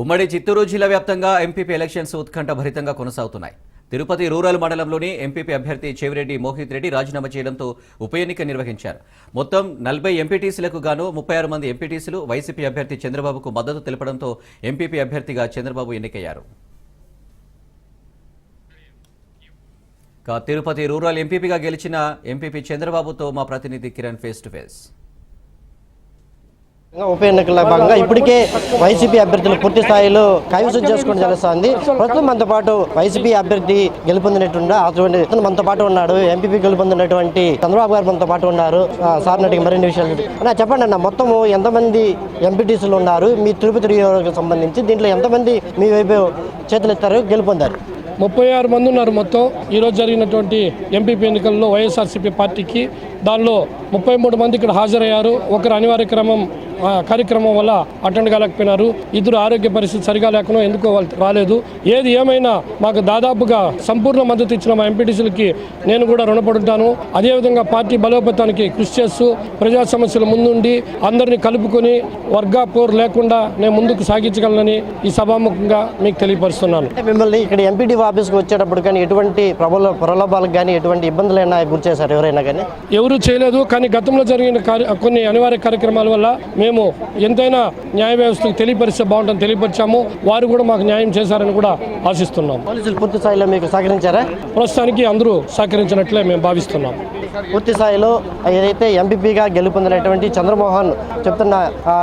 ఉమ్మడి చిత్తూరు జిల్లా వ్యాప్తంగా ఎంపీపీ ఎలక్షన్స్ ఉత్కంఠభరితంగా కొనసాగుతున్నాయి. తిరుపతి రూరల్ మండలంలోని ఎంపీపీ అభ్యర్థి చెవిరెడ్డి మోహిత్ రెడ్డి రాజీనామా చేయడంతో ఉప ఎన్నిక నిర్వహించారు. మొత్తం 40 ఎంపీటీసీలకు గాను 36 మంది ఎంపీటీసీలు వైసీపీ అభ్యర్థి చంద్రబాబుకు మద్దతు తెలపడంతో ఎంపీపీ అభ్యర్థిగా చంద్రబాబు ఎన్నికయ్యారు. తిరుపతి రూరల్ ఎంపీపీగా గెలిచిన ఎంపీపీ చంద్రబాబుతో మా ప్రతినిధి కిరణ్ ఫేస్ టు ఫేస్. ఉప ఎన్నికల భాగంగా ఇప్పటికే వైసీపీ అభ్యర్థులు పూర్తి స్థాయిలో కైవసం చేసుకుని తెలుస్తోంది. ప్రస్తుతం మనతో పాటు వైసీపీ అభ్యర్థి గెలుపొందినట్టు అటువంటి మనతో పాటు ఉన్నాడు. ఎంపీపీ గెలుపొందినటువంటి చంద్రబాబు గారు మనతో పాటు ఉన్నారు. సార్ నాటికి మరిన్ని విషయాలు చెప్పండి అన్న. మొత్తము ఎంతమంది ఎంపీటీసీలు ఉన్నారు మీ తిరుపతి నియోజకవర్గానికి సంబంధించి? దీంట్లో ఎంతమంది మీ వైపు చేతులెత్తారు, గెలుపొందారు? 36 మంది ఉన్నారు మొత్తం. ఈరోజు జరిగినటువంటి ఎంపీపీ ఎన్నికల్లో వైఎస్ఆర్సీపీ పార్టీకి దానిలో 33 మంది ఇక్కడ హాజరయ్యారు. ఒకరు అనివార్య కార్యక్రమం వల్ల అటెండ్ కాలేకపోయినారు. ఇద్దరు ఆరోగ్య పరిస్థితి సరిగా లేకుండా ఎందుకో వాళ్ళు రాలేదు. ఏది ఏమైనా మాకు దాదాపుగా సంపూర్ణ మద్దతు ఇచ్చిన మా ఎంపీటీసీలకి నేను కూడా రుణపడుతాను. అదేవిధంగా పార్టీ బలోపేతానికి కృషి చేస్తూ ప్రజా సమస్యల ముందుండి అందరినీ కలుపుకొని వర్గాపోరు లేకుండా నేను ముందుకు సాగించగలనని ఈ సభాముఖంగా మీకు తెలియపరుస్తున్నాను. మిమ్మల్ని ఇక్కడ ఎంపీడీ ఆఫీస్కి వచ్చేటప్పుడు కానీ ఎటువంటి ప్రలోభాలకు కానీ ఎటువంటి ఇబ్బందులైనా గురి చేశారు ఎవరైనా కానీ? ఎవరూ చేయలేదు. కానీ గతంలో జరిగిన కొన్ని అనివార్య కార్యక్రమాల వల్ల మేము ఎంతైనా న్యాయ వ్యవస్థకు తెలియపరిస్తే బాగుంటుందని తెలియపరిచాము. వారు కూడా మాకు న్యాయం చేశారని కూడా ఆశిస్తున్నాం. పోలీసులు పూర్తి స్థాయిలో మీకు సహకరించారా? ప్రస్తుతానికి అందరూ సహకరించినట్లే మేము భావిస్తున్నాం. పూర్తి స్థాయిలో ఏదైతే ఎంపీపీగా గెలుపొందినటువంటి చంద్రమోహన్ చెప్తున్న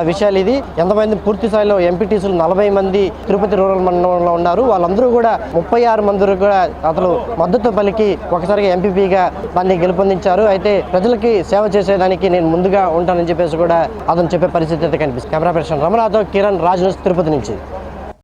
విషయాలు ఇది. ఎంతమంది పూర్తి స్థాయిలో ఎంపీటీసీలు 40 మంది తిరుపతి రూరల్ మండలంలో ఉన్నారు. వాళ్ళందరూ కూడా 36 మంది కూడా అతను మద్దతు పలికి ఒకసారిగా ఎంపీపీగా దాన్ని గెలుపొందించారు. అయితే ప్రజలకి సేవ చేసేదానికి నేను ముందుగా ఉంటానని చెప్పేసి కూడా అతను చెప్పే పరిస్థితి అయితే కనిపిస్తుంది. కెమెరా పర్సన్ రమణాతో కిరణ్ రాజ్ న్యూస్ తిరుపతి నుంచి.